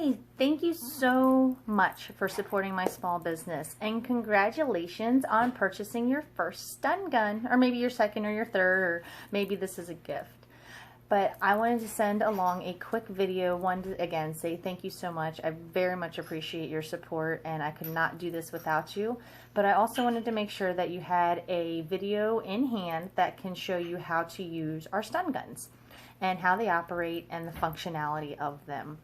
Hey, thank you so much for supporting my small business, and congratulations on purchasing your first stun gun, or maybe your second or your third, or maybe this is a gift. But I wanted to send along a quick video, one to again say thank you so much. I very much appreciate your support, and I could not do this without you. But I also wanted to make sure that you had a video in hand that can show you how to use our stun guns and how they operate and the functionality of them.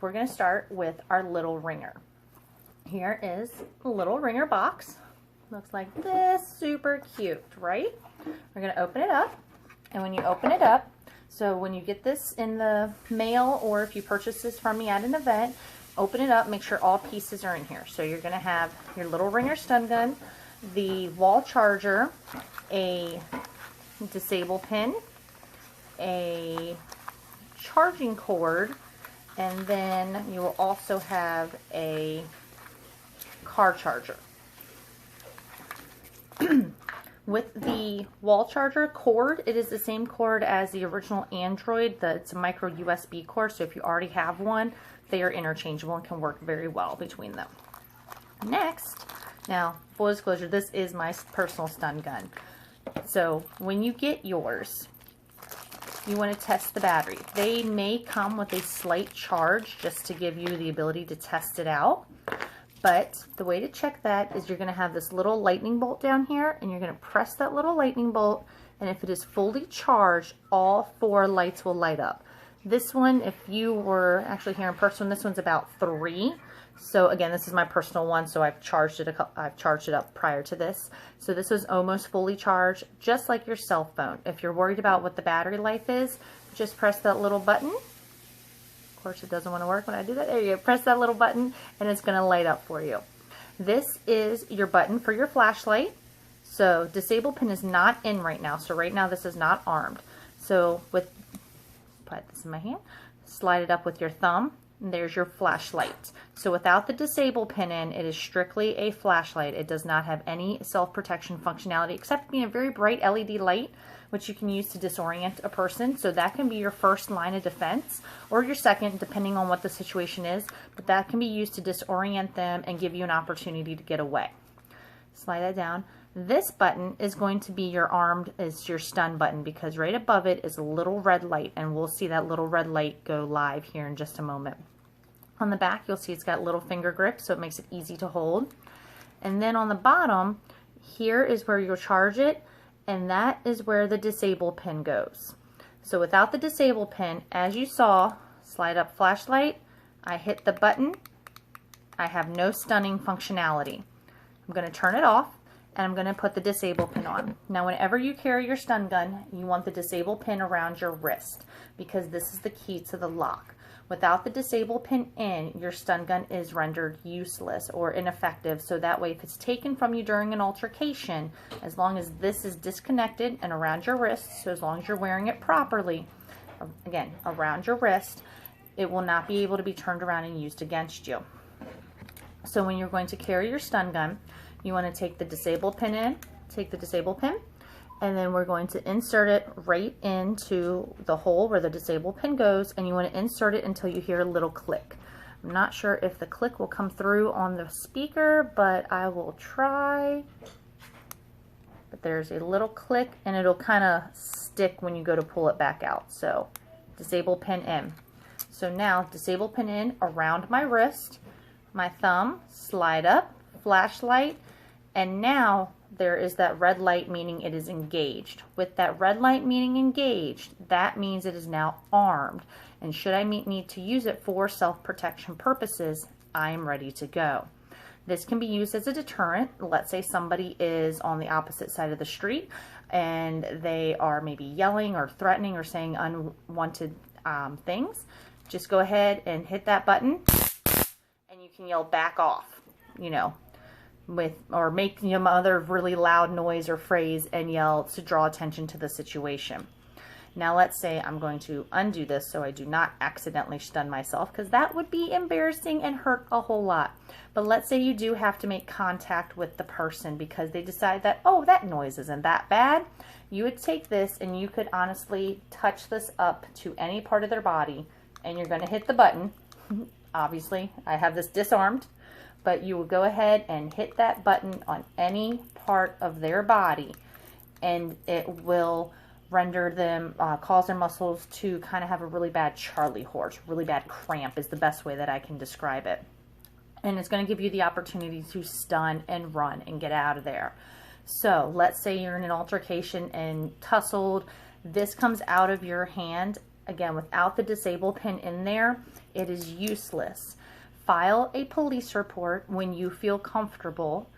We're going to start with our little ringer. Here is a little ringer box. Looks like this, super cute, right? We're going to open it up, and when you open it up, so when you get this in the mail or if you purchase this from me at an event, open it up, make sure all pieces are in here. So you're going to have your little ringer stun gun, the wall charger, a disable pin, a charging cord, and then you will also have a car charger. With the wall charger cord, it is the same cord as the original Android. It's a micro USB cord, so if you already have one, they are interchangeable and can work very well between them. Next, now full disclosure, this is my personal stun gun. So when you get yours, you want to test the battery. They may come with a slight charge just to give you the ability to test it out. But the way to check that is you're going to have this little lightning bolt down here, and you're going to press that little lightning bolt, and if it is fully charged, all 4 lights will light up. This one, if you were actually here in person, this one's about 3. So again, this is my personal one, so I've charged it up prior to this. So this was almost fully charged, just like your cell phone. If you're worried about what the battery life is, just press that little button. Of course, it doesn't want to work when I do that. There you go. Press that little button, and it's going to light up for you. This is your button for your flashlight. So disable pin is not in right now. So right now this is not armed. So put this in my hand, slide it up with your thumb, and there's your flashlight. So without the disable pin in, it is strictly a flashlight. It does not have any self-protection functionality except being a very bright LED light, which you can use to disorient a person. So that can be your first line of defense, or your second, depending on what the situation is. But that can be used to disorient them and give you an opportunity to get away. Slide that down. This button is going to be your your stun button, because right above it is a little red light, and we'll see that little red light go live here in just a moment. On the back, you'll see it's got little finger grips, so it makes it easy to hold. And then on the bottom, here is where you'll charge it, and that is where the disable pin goes. So without the disable pin, as you saw, slide up flashlight, I hit the button, I have no stunning functionality. I'm going to turn it off, and I'm going to put the disable pin on. Now whenever you carry your stun gun, you want the disable pin around your wrist, because this is the key to the lock. Without the disable pin in, your stun gun is rendered useless or ineffective. So that way, if it's taken from you during an altercation, as long as this is disconnected and around your wrist, so as long as you're wearing it properly, again, around your wrist, it will not be able to be turned around and used against you. So when you're going to carry your stun gun, you want to take the disable pin in, take the disable pin, and then we're going to insert it right into the hole where the disable pin goes, and you want to insert it until you hear a little click. I'm not sure if the click will come through on the speaker, but I will try. But there's a little click, and it'll kind of stick when you go to pull it back out. So disable pin in. So now disable pin in around my wrist, my thumb, slide up, flashlight, and now there is that red light, meaning it is engaged. With that red light meaning engaged, that means it is now armed. And should I need to use it for self-protection purposes, I am ready to go. This can be used as a deterrent. Let's say somebody is on the opposite side of the street and they are maybe yelling or threatening or saying unwanted things. Just go ahead and hit that button, and you can yell back off, you know, or make some other really loud noise or phrase and yell to draw attention to the situation. Now let's say I'm going to undo this so I do not accidentally stun myself, because that would be embarrassing and hurt a whole lot. But let's say you do have to make contact with the person because they decide that, oh, that noise isn't that bad. You would take this and you could honestly touch this up to any part of their body, and you're going to hit the button obviously I have this disarmed, but you will go ahead and hit that button on any part of their body, and it will render them, cause their muscles to kind of have a really bad Charlie horse. Really bad cramp is the best way that I can describe it. And it's going to give you the opportunity to stun and run and get out of there. So let's say you're in an altercation and tussled. This comes out of your hand. Again, without the disable pin in there, it is useless. File a police report when you feel comfortable.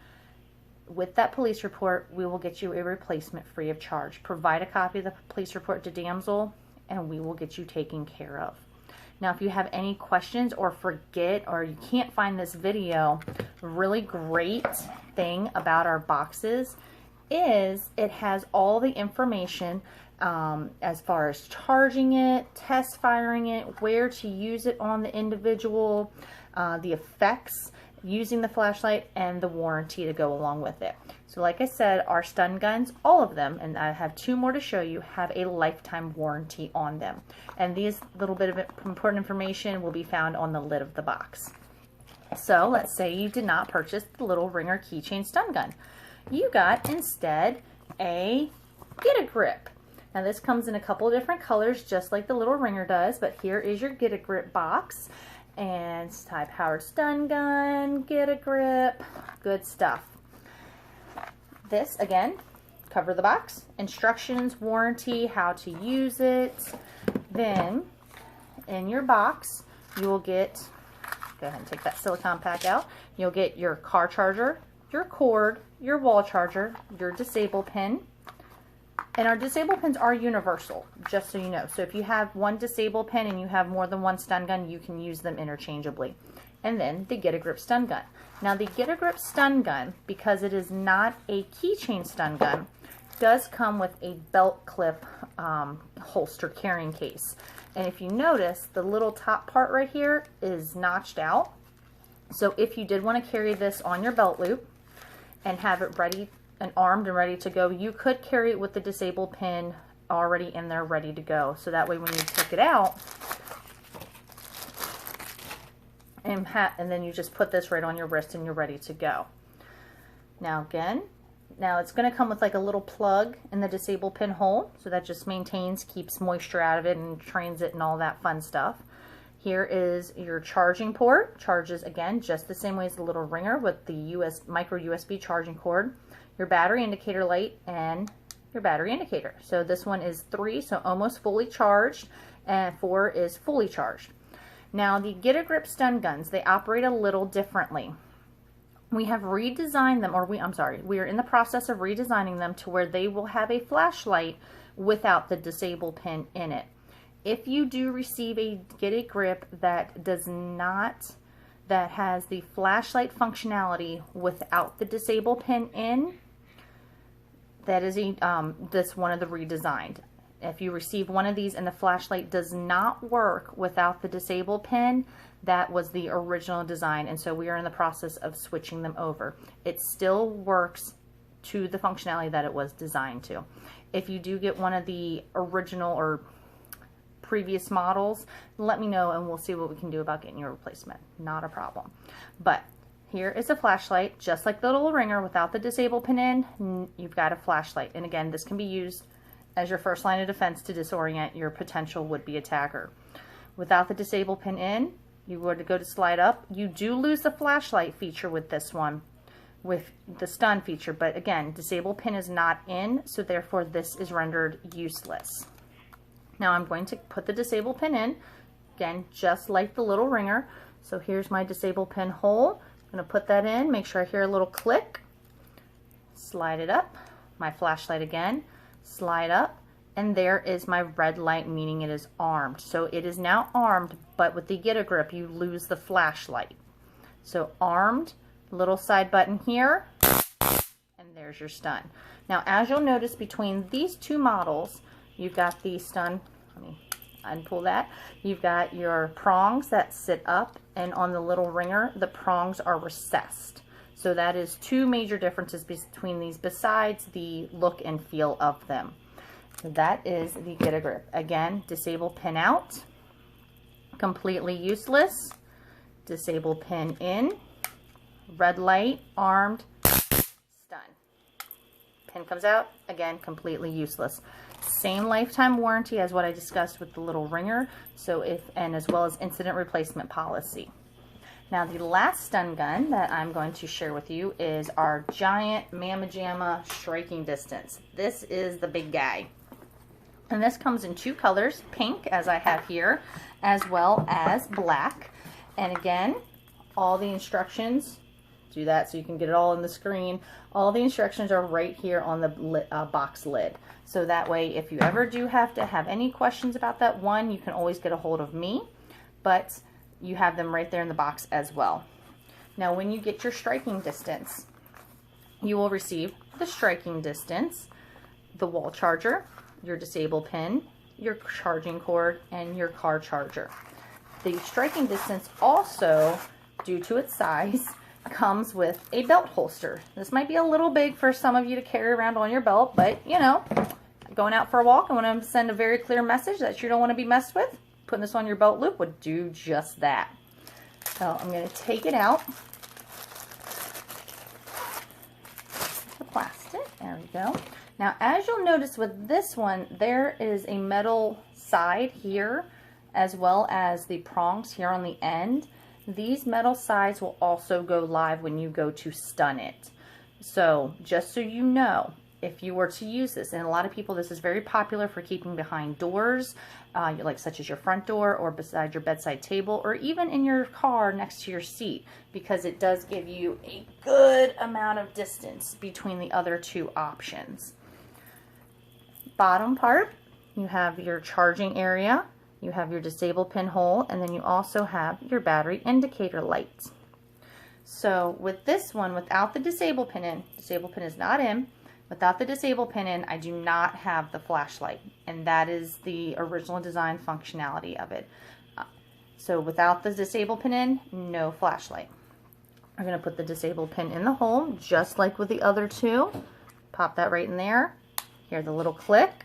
With that police report, we will get you a replacement free of charge. Provide a copy of the police report to Damsel, and we will get you taken care of. Now, if you have any questions or forget or you can't find this video, a really great thing about our boxes is it has all the information as far as charging it, test firing it, where to use it on the individual, the effects, using the flashlight, and the warranty to go along with it. So like I said, our stun guns, all of them, and I have 2 more to show you, have a lifetime warranty on them. And these little bit of important information will be found on the lid of the box. So let's say you did not purchase the little ringer keychain stun gun. You got instead a Get a Grip. Now this comes in a couple of different colors, just like the little ringer does, but here is your Get a Grip box. And it's high powered stun gun, Get a Grip, good stuff. This again, cover the box, instructions, warranty, how to use it. Then in your box, you will get, go ahead and take that silicone pack out. You'll get your car charger, your cord, your wall charger, your disable pin. And our disable pins are universal, just so you know. So if you have one disable pin and you have more than one stun gun, you can use them interchangeably. And then the Get a Grip stun gun. Now the Get a Grip stun gun, because it is not a keychain stun gun, does come with a belt clip holster carrying case. And if you notice, the little top part right here is notched out. So if you did want to carry this on your belt loop and have it ready and armed and ready to go, you could carry it with the disable pin already in there ready to go. So that way when you take it out, and then you just put this right on your wrist and you're ready to go. Now again, now it's going to come with like a little plug in the disable pin hole, so that just maintains, keeps moisture out of it and trains it and all that fun stuff. Here is your charging port. Charges again just the same way as the little ringer with the micro USB charging cord. Your battery indicator light and your battery indicator. So this one is 3, so almost fully charged, and 4 is fully charged. Now the Get a Grip stun guns, they operate a little differently. We have redesigned them, we are in the process of redesigning them to where they will have a flashlight without the disable pin in it. If you do receive a Get a Grip that does not, that has the flashlight functionality without the disable pin in, that is this one of the redesigned. If you receive one of these and the flashlight does not work without the disable pin, that was the original design, and so we are in the process of switching them over. It still works to the functionality that it was designed to. If you do get one of the original or previous models, let me know and we'll see what we can do about getting your replacement. Not a problem. But here is a flashlight, just like the little ringer without the disable pin in, you've got a flashlight. And again, this can be used as your first line of defense to disorient your potential would-be attacker. Without the disable pin in, you were to go to slide up, you do lose the flashlight feature with this one, with the stun feature, but again, disable pin is not in, so therefore this is rendered useless. Now I'm going to put the disable pin in, again, just like the little ringer. So here's my disable pin hole. I'm going to put that in, make sure I hear a little click, slide it up, my flashlight again, slide up, and there is my red light, meaning it is armed. So it is now armed, but with the Get a Grip, you lose the flashlight. So armed, little side button here, and there's your stun. Now, as you'll notice between these two models, you've got the stun, let me unpull that, you've got your prongs that sit up, and on the little ringer, the prongs are recessed. So that is 2 major differences between these besides the look and feel of them. So that is the Get a Grip. Again, disable pin out, completely useless. disable pin in, red light, armed, stun. Pin comes out, again, completely useless. Same lifetime warranty as what I discussed with the little ringer, and as well as incident replacement policy. Now the last stun gun that I'm going to share with you is our giant Mamma Jamma striking distance. This is the big guy. And this comes in 2 colors, pink as I have here, as well as black. And again, all the instructions, do that so you can get it all in the screen. All the instructions are right here on the box lid. So that way, if you ever do have to have any questions about that one, you can always get a hold of me, but you have them right there in the box as well. Now, when you get your striking distance, you will receive the striking distance, the wall charger, your disable pin, your charging cord, and your car charger. The striking distance also, due to its size, comes with a belt holster. This might be a little big for some of you to carry around on your belt, but you know, going out for a walk and want to send a very clear message that you don't want to be messed with, putting this on your belt loop would do just that. So I'm going to take it out. The plastic, there we go. Now, as you'll notice with this one, there is a metal side here, as well as the prongs here on the end. These metal sides will also go live when you go to stun it. So just so you know, if you were to use this, and a lot of people, this is very popular for keeping behind doors, like such as your front door or beside your bedside table, or even in your car next to your seat, because it does give you a good amount of distance between the other 2 options. Bottom part, you have your charging area, you have your disable pin hole, and then you also have your battery indicator light. So with this one, without the disable pin in, disable pin is not in, without the disable pin in, I do not have the flashlight, and that is the original design functionality of it. So without the disable pin in, no flashlight. I'm going to put the disable pin in the hole, just like with the other 2. Pop that right in there. Hear the little click.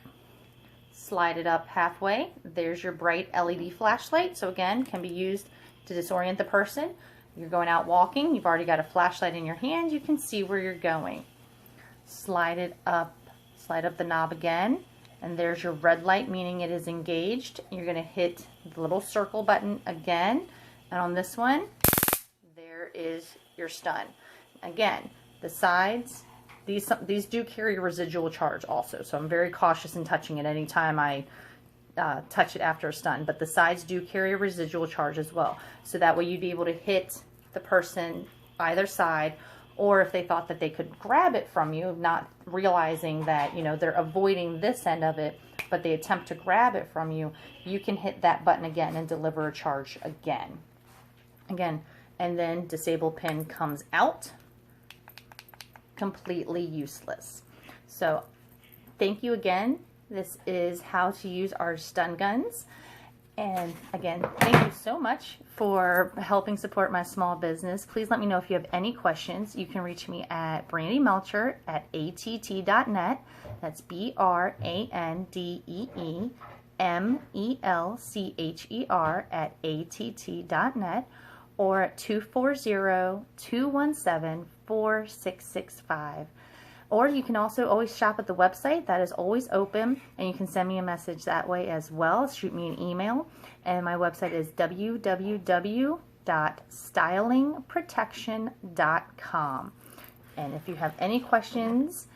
Slide it up halfway. There's your bright LED flashlight. So again, can be used to disorient the person. You're going out walking, you've already got a flashlight in your hand, you can see where you're going. Slide it up, slide up the knob again, and there's your red light, meaning it is engaged. You're going to hit the little circle button again, and on this one, there is your stun. Again, the sides, these do carry a residual charge also, so I'm very cautious in touching it anytime I touch it after a stun, but the sides do carry a residual charge as well, so that way you'd be able to hit the person either side, or if they thought that they could grab it from you, not realizing that, you know, they're avoiding this end of it, but they attempt to grab it from you, you can hit that button again and deliver a charge again. And then disable pin comes out, completely useless. So thank you again. This is how to use our stun guns. And again, thank you so much for helping support my small business. Please let me know if you have any questions. You can reach me at Brandy Melcher at att.net. That's BRANDEEMELCHER at att.net, or at 240-217-4665. Or you can also always shop at the website. That is always open, and you can send me a message that way as well. Shoot me an email, and my website is www.stylingprotection.com. And if you have any questions